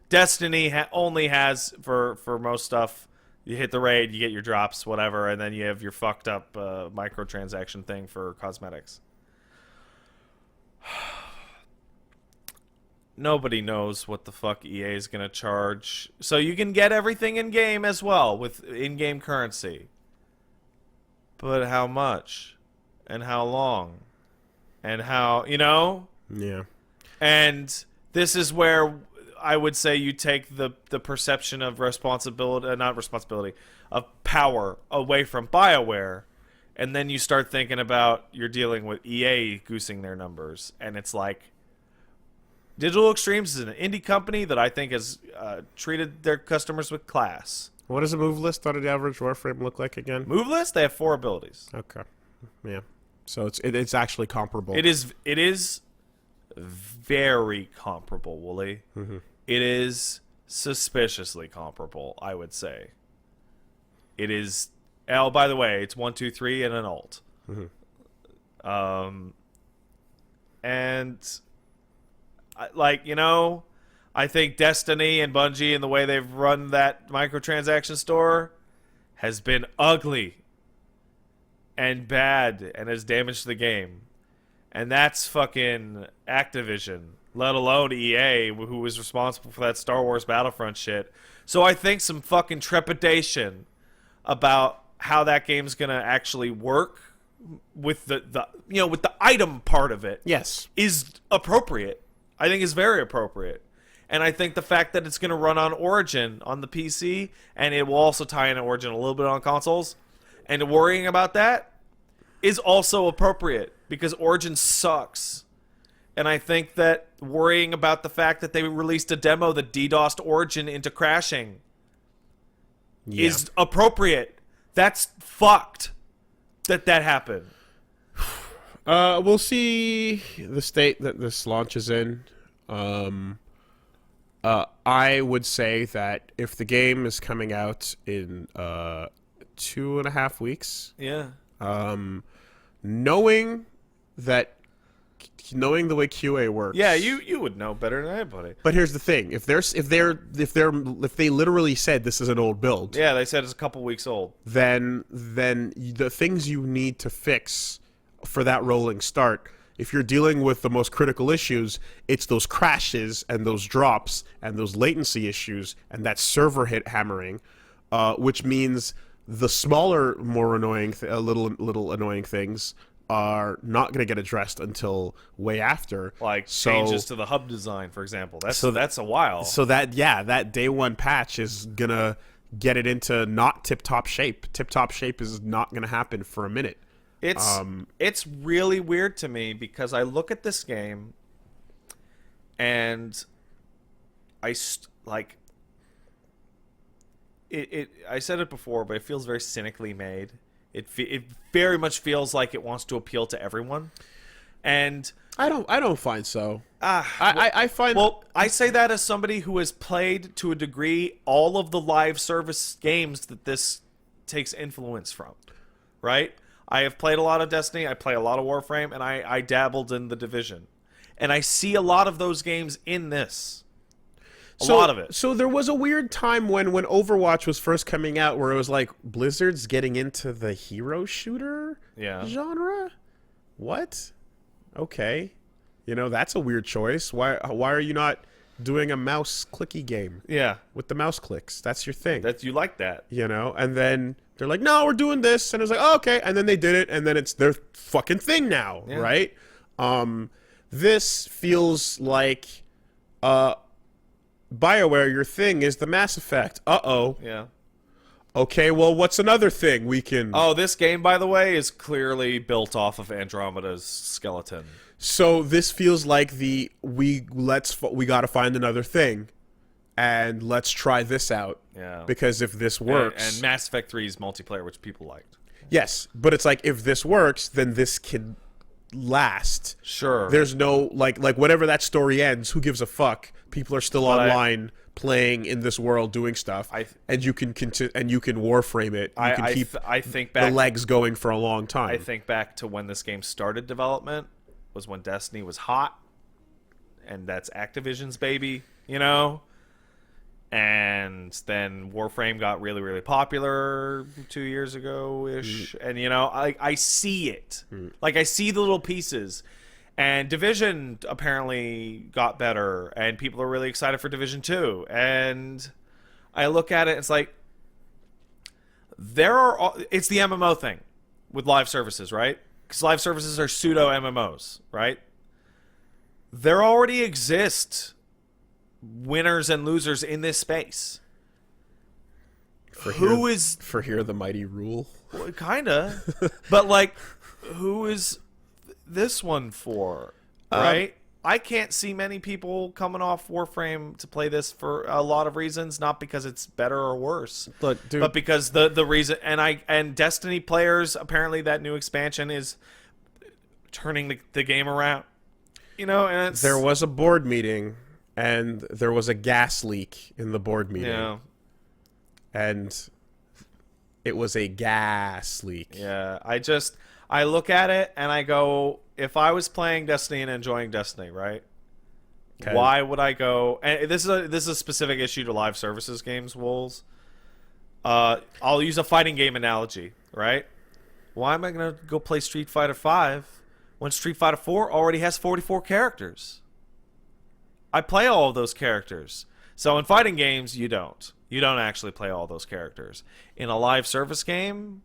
Destiny only has for most stuff. You hit the raid, you get your drops, whatever, and then you have your fucked up microtransaction thing for cosmetics. Nobody knows what the fuck EA is gonna charge, so you can get everything in game as well with in-game currency. But how much, and how long, and how Yeah. And this is where I would say you take the perception of responsibility, not responsibility, of power away from BioWare, and then you start thinking about you're dealing with EA goosing their numbers, and it's like Digital Extremes is an indie company that I think has treated their customers with class. What does a move list on an average Warframe look like again? Move list, they have 4 abilities. Okay. Yeah. So it's actually comparable. It is very comparable, Wooly. Mm-hmm. It is suspiciously comparable, I would say. It is. Oh, by the way, it's 1, 2, 3 and an alt. Mm-hmm. And I think Destiny and Bungie and the way they've run that microtransaction store has been ugly and bad and has damaged the game. And that's fucking Activision, let alone EA, who was responsible for that Star Wars Battlefront shit. So I think some fucking trepidation about how that game's gonna actually work with the with the item part of it, Yes. is appropriate. I think is very appropriate. And I think the fact that it's gonna run on Origin on the PC, and it will also tie in Origin a little bit on consoles, and worrying about that is also appropriate because Origin sucks. And I think that worrying about the fact that they released a demo that DDoSed Origin into crashing is appropriate. That's fucked that happened. We'll see the state that this launches in. I would say that if the game is coming out in 2.5 weeks, Yeah. knowing the way QA works. Yeah, you would know better than anybody. But here's the thing: if they literally said this is an old build, Yeah, they said it's a couple weeks old. then the things you need to fix for that rolling start, if you're dealing with the most critical issues, it's those crashes and those drops and those latency issues and that server hit hammering, which means the smaller, more annoying, little annoying things are not going to get addressed until way after. Like changes to the hub design, for example. That's a while. So that day one patch is going to get it into not tip-top shape. Tip-top shape is not going to happen for a minute. It's really weird to me because I look at this game and I said it before, but it feels very cynically made. It very much feels like it wants to appeal to everyone, and I don't find so. I find I say that as somebody who has played to a degree all of the live service games that this takes influence from, right? I have played a lot of Destiny, I play a lot of Warframe, and I dabbled in the Division, and I see a lot of those games in this. A lot of it. So there was a weird time when Overwatch was first coming out where it was like, Blizzard's getting into the hero shooter genre? What? Okay. That's a weird choice. Why are you not doing a mouse clicky game? Yeah. With the mouse clicks. That's your thing. You like that. And then they're like, no, we're doing this. And it's like, oh, okay. And then they did it. And then it's their fucking thing now, right? This feels like... BioWare, your thing is the Mass Effect. Uh-oh. Yeah. Okay, well, what's another thing we can... Oh, this game, by the way, is clearly built off of Andromeda's skeleton. So this feels like we gotta find another thing, and let's try this out. Yeah. Because if this works... And Mass Effect 3's multiplayer, which people liked. Yes, but it's like, if this works, then this can last. Sure. There's no... Like whatever that story ends, who gives a fuck? People are still online playing in this world, doing stuff, and you can warframe it. You can keep I think back, the legs going for a long time. I think back to when this game started development was when Destiny was hot, and that's Activision's baby. And then Warframe got really, really popular 2 years ago-ish. And, you know, I see it. Like, I see the little pieces. And Division apparently got better. And people are really excited for Division 2. And I look at it, it's like, it's the MMO thing with live services, right? Because live services are pseudo MMOs, right? There already exist winners and losers in this space. For Here the Mighty rule? Well, kinda. But, like, who is this one for, right? I can't see many people coming off Warframe to play this for a lot of reasons, not because it's better or worse, but because the reason, and Destiny players, apparently that new expansion is turning the game around. You know, and there was a board meeting, and there was a gas leak in the board meeting. Yeah. And it was a gas leak. Yeah, I look at it and I go, if I was playing Destiny and enjoying Destiny, right? Okay. Why would I go? And this is a specific issue to live services games, Wolves. I'll use a fighting game analogy, right? Why am I going to go play Street Fighter V when Street Fighter 4 already has 44 characters? I play all of those characters. So in fighting games, you don't. You don't actually play all those characters. In a live service game,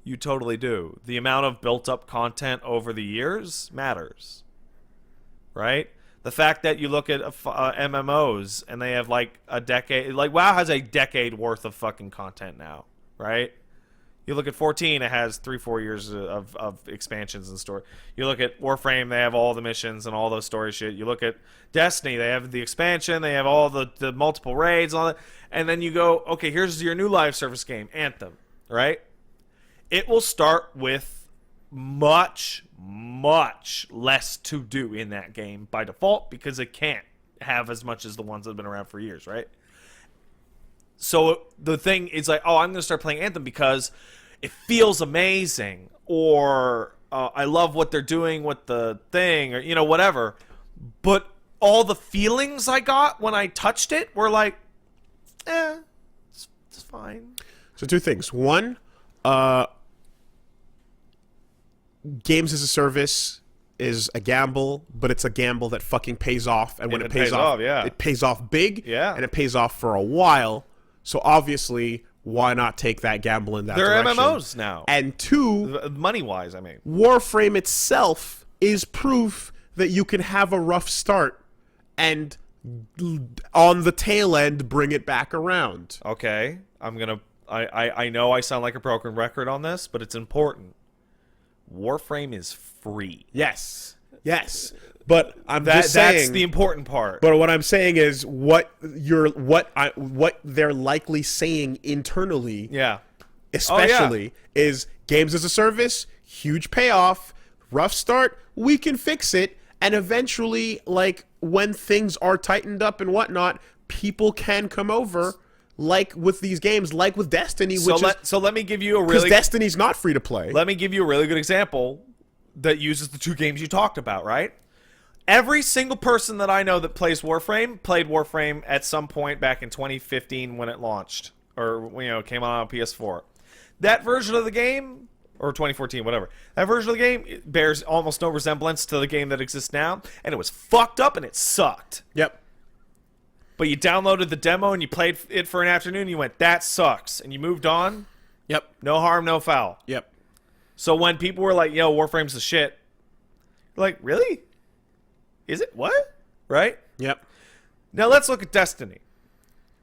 you totally do. The amount of built-up content over the years matters, right? The fact that you look at MMOs and they have like a decade, like WoW has a decade worth of fucking content now, right? You look at 14, it has 3-4 years of expansions and story. You look at Warframe, they have all the missions and all those story shit. You look at Destiny, they have the expansion, they have all the multiple raids, all that. And then you go, okay, here's your new live service game, Anthem, right? It will start with much, much less to do in that game by default because it can't have as much as the ones that have been around for years, right? So the thing is like, oh, I'm going to start playing Anthem because it feels amazing, or I love what they're doing with the thing, or, you know, whatever. But all the feelings I got when I touched it were like, it's fine. So two things. One, games as a service is a gamble, but it's a gamble that fucking pays off. And when it pays off, yeah. It pays off big, yeah. And it pays off for a while. So obviously, why not take that gamble in that direction? direction? They're MMOs now. And two, money-wise, I mean. Warframe itself is proof that you can have a rough start and on the tail end bring it back around. Okay, I know I sound like a broken record on this, but it's important. Warframe is free. Yes. But just saying, that's the important part. But what I'm saying is what they're likely saying internally, yeah, especially is games as a service, huge payoff, rough start, we can fix it, and eventually, like when things are tightened up and whatnot, people can come over. Like with these games, like with Destiny, so let me give you a really, because Destiny's not free to play. Let me give you a really good example that uses the two games you talked about, right? Every single person that I know that plays Warframe played Warframe at some point back in 2015 when it launched, or came out on PS4. That version of the game, or 2014, whatever. That version of the game bears almost no resemblance to the game that exists now, and it was fucked up and it sucked. Yep. But you downloaded the demo and you played it for an afternoon and you went, that sucks. And you moved on. Yep. No harm, no foul. Yep. So when people were like, yo, Warframe's the shit. You're like, really? Is it? What? Right? Yep. Now let's look at Destiny.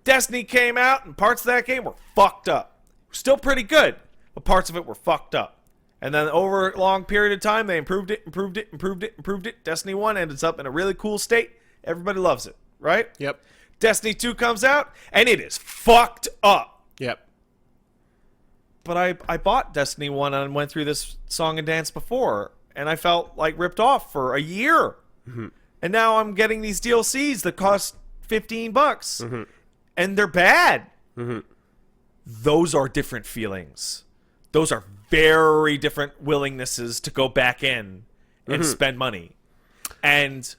Destiny came out and parts of that game were fucked up. Still pretty good, but parts of it were fucked up. And then over a long period of time, they improved it. Destiny 1 ends up in a really cool state. Everybody loves it. Right? Yep. Destiny 2 comes out, and it is fucked up. Yep. But I bought Destiny 1 and went through this song and dance before, and I felt like ripped off for a year. Mm-hmm. And now I'm getting these DLCs that cost $15, and they're bad. Mm-hmm. Those are different feelings. Those are very different willingnesses to go back in and spend money. And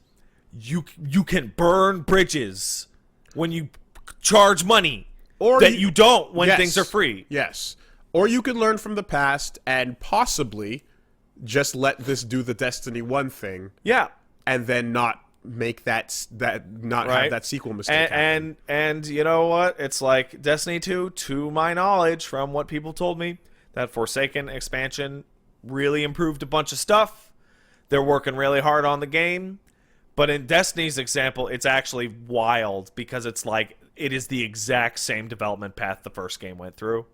you can burn bridges when you charge money Or that you don't when things are free. Yes. Or you can learn from the past and possibly just let this do the Destiny 1 thing. Yeah. And then not make have that sequel mistake happen. And you know what? It's like Destiny 2, to my knowledge, from what people told me, that Forsaken expansion really improved a bunch of stuff. They're working really hard on the game. But in Destiny's example, it's actually wild because it's like it is the exact same development path the first game went through.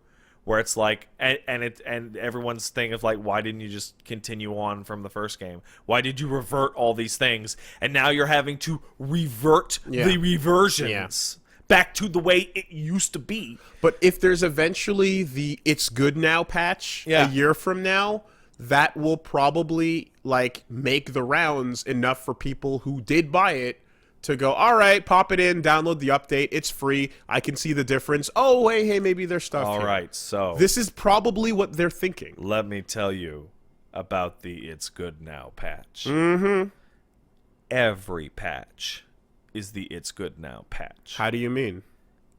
Where it's like, and everyone's thing of like, why didn't you just continue on from the first game? Why did you revert all these things? And now you're having to revert the reversions back to the way it used to be. But if there's eventually the It's Good Now patch a year from now, that will probably like make the rounds enough for people who did buy it to go, all right, pop it in, download the update. It's free. I can see the difference. Oh, hey, maybe there's stuff All here. right, so This is probably what they're thinking. let me tell you about the It's Good Now patch. Mm-hmm. Every patch is the It's Good Now patch. How do you mean?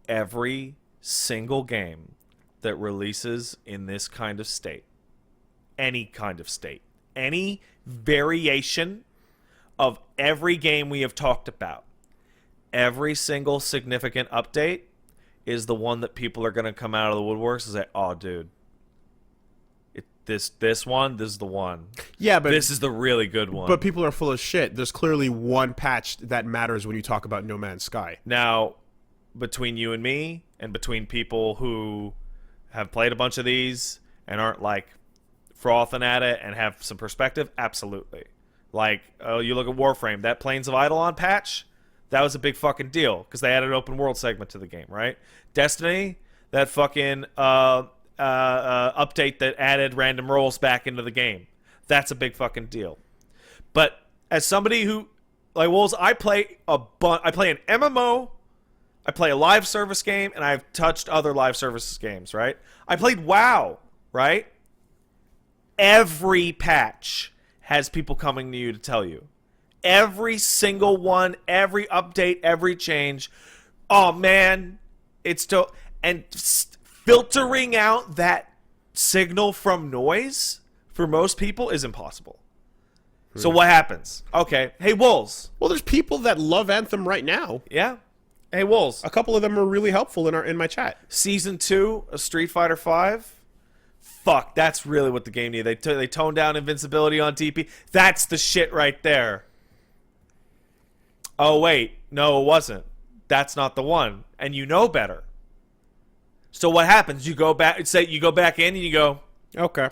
Every single game that releases in this kind of state, any kind of state, any variation of every game we have talked about, every single significant update is the one that people are going to come out of the woodworks and say, oh, dude, this is the one. Yeah, but this is the really good one. But people are full of shit. There's clearly one patch that matters when you talk about No Man's Sky. Now, between you and me, and between people who have played a bunch of these and aren't like frothing at it and have some perspective, absolutely. Like, you look at Warframe, that Plains of Eidolon patch, that was a big fucking deal because they added an open world segment to the game, right? Destiny, that fucking update that added random rolls back into the game, that's a big fucking deal. But as somebody who, like Wolves, I play an MMO, I play a live service game, and I've touched other live services games, right? I played WoW, right? Every patch has people coming to you to tell you. Every single one, every update, every change. Oh, man. It's still... And filtering out that signal from noise for most people is impossible. So what happens? Okay. Hey, Wolves. Well, there's people that love Anthem right now. Yeah. Hey, Wolves. A couple of them are really helpful in my chat. Season 2 of Street Fighter 5. Fuck, that's really what the game needed. They toned down invincibility on TP. That's the shit right there. Oh, wait. No, it wasn't. That's not the one. And you know better. So what happens? You go back in and you go, okay.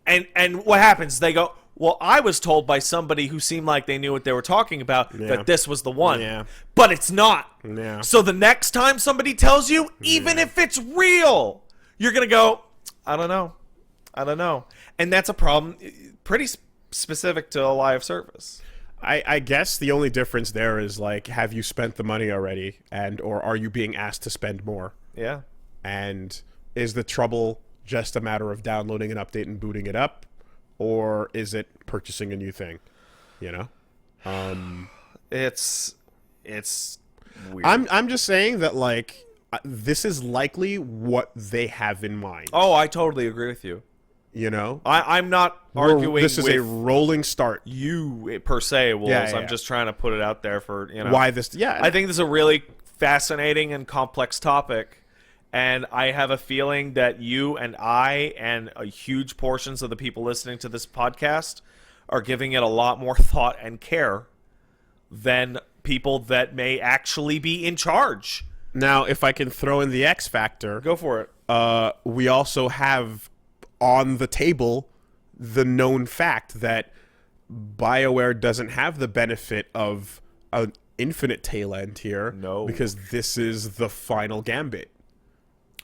And what happens? They go, well, I was told by somebody who seemed like they knew what they were talking about that this was the one. Yeah. But it's not. Yeah. So the next time somebody tells you, even if it's real, you're going to go, I don't know. And that's a problem pretty specific to a live service. I guess the only difference there is, like, have you spent the money already, or are you being asked to spend more? Yeah. And is the trouble just a matter of downloading an update and booting it up, or is it purchasing a new thing? You know? It's weird. I'm just saying that, like, this is likely what they have in mind. Oh, I totally agree with you. You know? I'm not arguing this is with a rolling start. you per se, Wolves. Yeah. I'm just trying to put it out there for, you know. Why this? Yeah. I think this is a really fascinating and complex topic. And I have a feeling that you and I and huge portions of the people listening to this podcast are giving it a lot more thought and care than people that may actually be in charge. Now, if I can throw in the X factor, Go for it. we also have on the table the known fact that BioWare doesn't have the benefit of an infinite tail end here. No. Because this is the final gambit.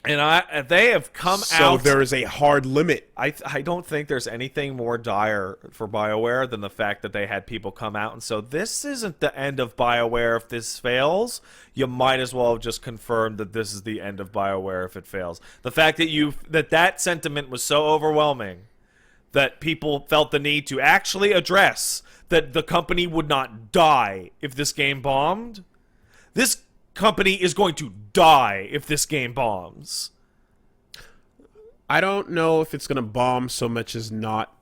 And they have come out. So there is a hard limit. I don't think there's anything more dire for BioWare than the fact that they had people come out and so this isn't the end of BioWare if this fails. You might as well have just confirmed that this is the end of BioWare if it fails. The fact that that sentiment was so overwhelming that people felt the need to actually address that the company would not die if this game bombed. This company is going to die if this game bombs. I don't know if it's going to bomb so much as not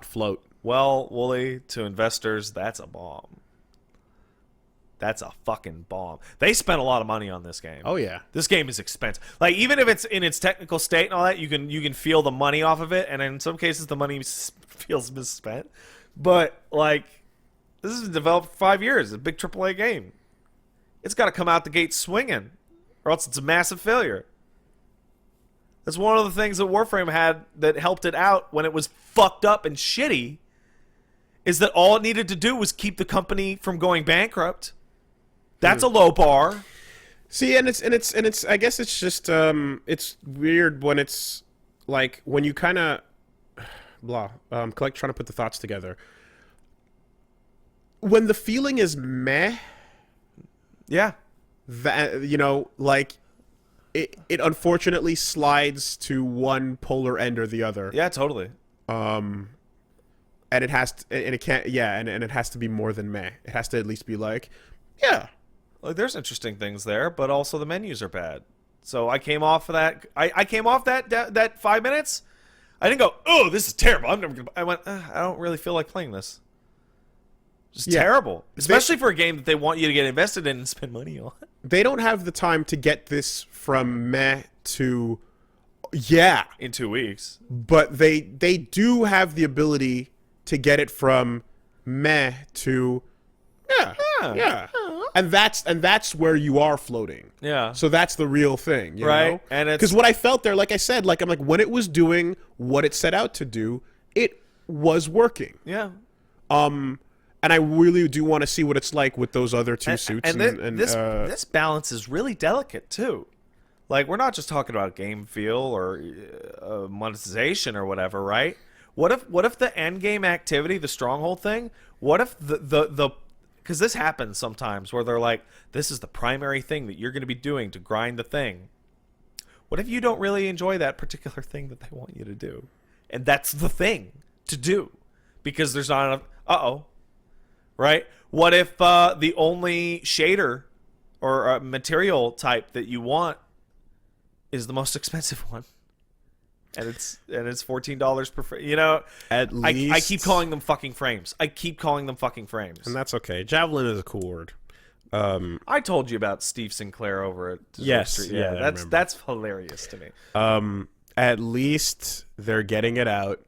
float. Well, Wooly, to investors, that's a bomb. That's a fucking bomb. They spent a lot of money on this game. Oh yeah, this game is expensive. Like, even if it's in its technical state and all that, you can feel the money off of it, and in some cases the money feels misspent. But like, this is developed for 5 years. It's a big AAA game. It's got to come out the gate swinging, or else it's a massive failure. That's one of the things that Warframe had that helped it out when it was fucked up and shitty, is that all it needed to do was keep the company from going bankrupt. That's a low bar. See, and it's I guess it's just it's weird when it's like when you kind of like trying to put the thoughts together. When the feeling is meh, yeah, that, you know, like it unfortunately slides to one polar end or the other. Yeah, totally. And it has to, and it can't, yeah, and it has to be more than meh. It has to at least be like, yeah. Like, there's interesting things there, but also the menus are bad. So I came off of that. I came off that 5 minutes. I didn't go, oh, this is terrible. I'm never gonna. I went, I don't really feel like playing this. Just terrible, especially for a game that they want you to get invested in and spend money on. They don't have the time to get this from meh to yeah in 2 weeks. But they do have the ability to get it from meh to yeah. And that's where you are floating. Yeah. So that's the real thing, you right? know? And it's because what I felt there, like I said, like I'm like when it was doing what it set out to do, it was working. Yeah. And I really do want to see what it's like with those other two suits. And this balance is really delicate too. Like, we're not just talking about game feel or monetization or whatever, right? What if the end game activity, the stronghold thing? What if the because this happens sometimes where they're like, this is the primary thing that you're going to be doing to grind the thing. What if you don't really enjoy that particular thing that they want you to do, and that's the thing to do because there's not enough? Right? What if the only shader or material type that you want is the most expensive one, and it's $14 per frame? You know, at least I keep calling them fucking frames. And that's okay. Javelin is a cool word. I told you about Steve Sinclair over at Street. Yeah, that's hilarious to me. At least they're getting it out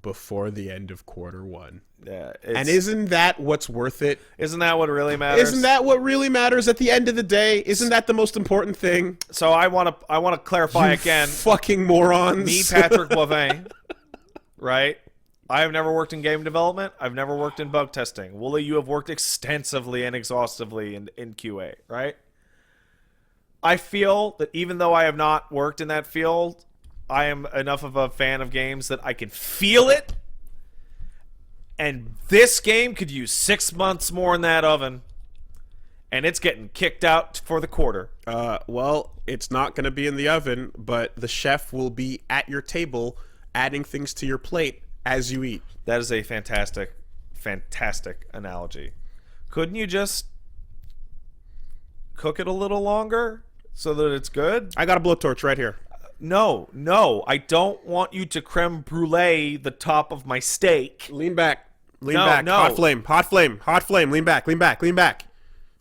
before the end of Q1. Yeah, and isn't that what's worth it? Isn't that what really matters? Isn't that what really matters at the end of the day? Isn't that the most important thing? So I want to clarify again. Fucking morons. Me, Patrick Boivin, right? I have never worked in game development. I've never worked in bug testing. Wooly, you have worked extensively and exhaustively in QA, right? I feel that even though I have not worked in that field, I am enough of a fan of games that I can feel it. And this game could use 6 months more in that oven, and it's getting kicked out for the quarter. Well, it's not going to be in the oven, but the chef will be at your table adding things to your plate as you eat. That is a fantastic, fantastic analogy. Couldn't you just cook it a little longer so that it's good? I got a blowtorch right here. No, I don't want you to creme brulee the top of my steak. Lean back. Lean back. No. Hot flame. Lean back.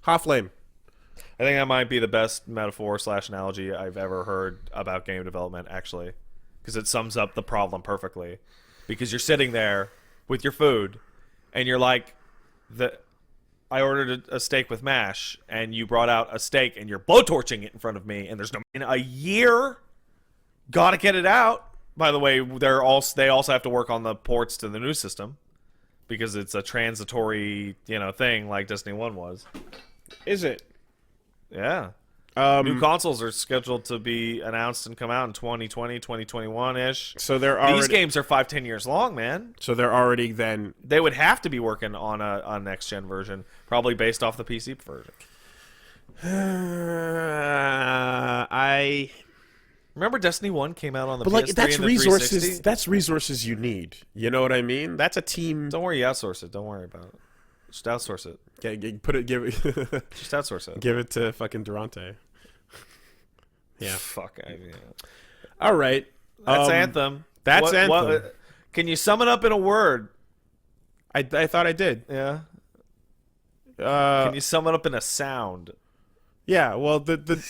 Hot flame. I think that might be the best metaphor / analogy I've ever heard about game development, actually, because it sums up the problem perfectly. Because you're sitting there with your food, and you're like, I ordered a steak with mash, and you brought out a steak, and you're blowtorching it in front of me, and there's no... In a year, gotta get it out. By the way, they also have to work on the ports to the new system, because it's a transitory, thing like Destiny 1 was. Is it? Yeah. New consoles are scheduled to be announced and come out in 2020, 2021-ish. So these games are 5-10 years long, man. So they're already then... They would have to be working on a next-gen version, probably based off the PC version. Remember Destiny 1 came out on the PS3 that's and the resources. 360? That's resources you need. You know what I mean? That's a team. Don't worry, you outsource it. Don't worry about it. Just outsource it. Give it, Just outsource it. give it to fucking Durante. Yeah. Fuck. All right. That's Anthem. That's Anthem. Can you sum it up in a word? I thought I did. Yeah. Can you sum it up in a sound? Yeah. Well, Can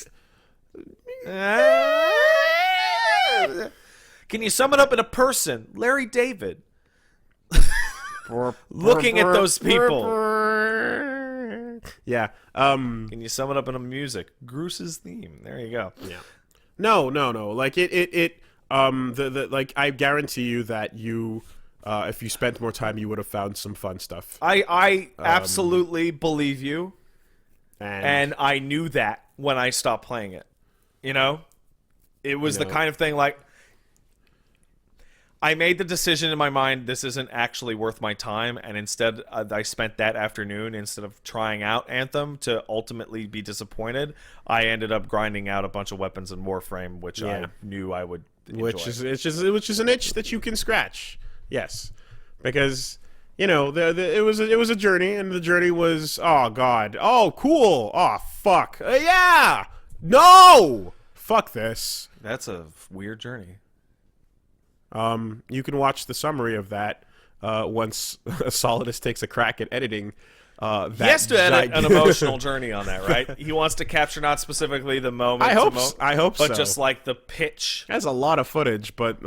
you sum it up in a person? Larry David. Looking at those people. Yeah. Can you sum it up in a music? Bruce's theme. There you go. Yeah. No. Like like I guarantee you that you, if you spent more time, you would have found some fun stuff. I absolutely believe you, and I knew that when I stopped playing it. You know, it was the kind of thing like. I made the decision in my mind, this isn't actually worth my time, and instead I spent that afternoon, instead of trying out Anthem to ultimately be disappointed, I ended up grinding out a bunch of weapons in Warframe, which I knew I would enjoy. Which is an itch that you can scratch. Yes. Because, you know, it was a journey, and the journey was, oh, God. Oh, cool. Oh, fuck. Yeah. No. Fuck this. That's a weird journey. You can watch the summary of that once Solidus takes a crack at editing. He has to edit an emotional journey on that, right? He wants to capture not specifically the moment. I hope so. But just like the pitch. It has a lot of footage, but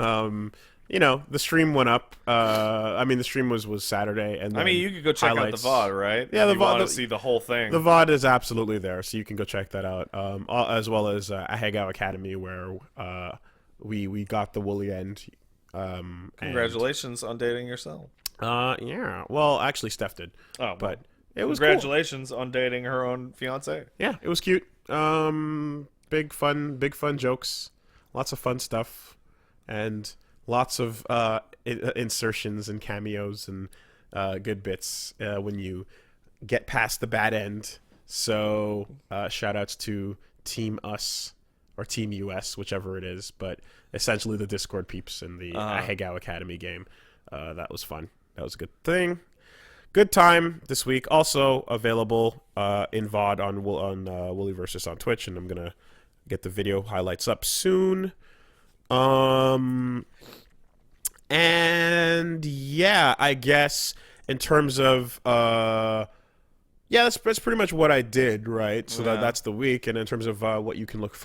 you know, the stream went up. I mean, the stream was Saturday, and I mean, you could go check out the VOD, right? Yeah, the VOD. Want to see the whole thing. The VOD is absolutely there, so you can go check that out. As well as Ahegao Academy, where we got the woolly end. Congratulations on dating yourself. Yeah. Well, actually, Steph did. Oh, but it was congratulations on dating her own fiance. Yeah, it was cute. Big fun jokes, lots of fun stuff, and lots of insertions and cameos and good bits when you get past the bad end. So shout outs to Team Us or Team US, whichever it is, but essentially the Discord peeps in the Ahegao Academy game. That was fun. That was a good thing. Good time this week. Also available in VOD on WoolieVersus on Twitch, and I'm going to get the video highlights up soon. And yeah, I guess in terms of that's pretty much what I did, right? So that's the week, and in terms of what you can look forward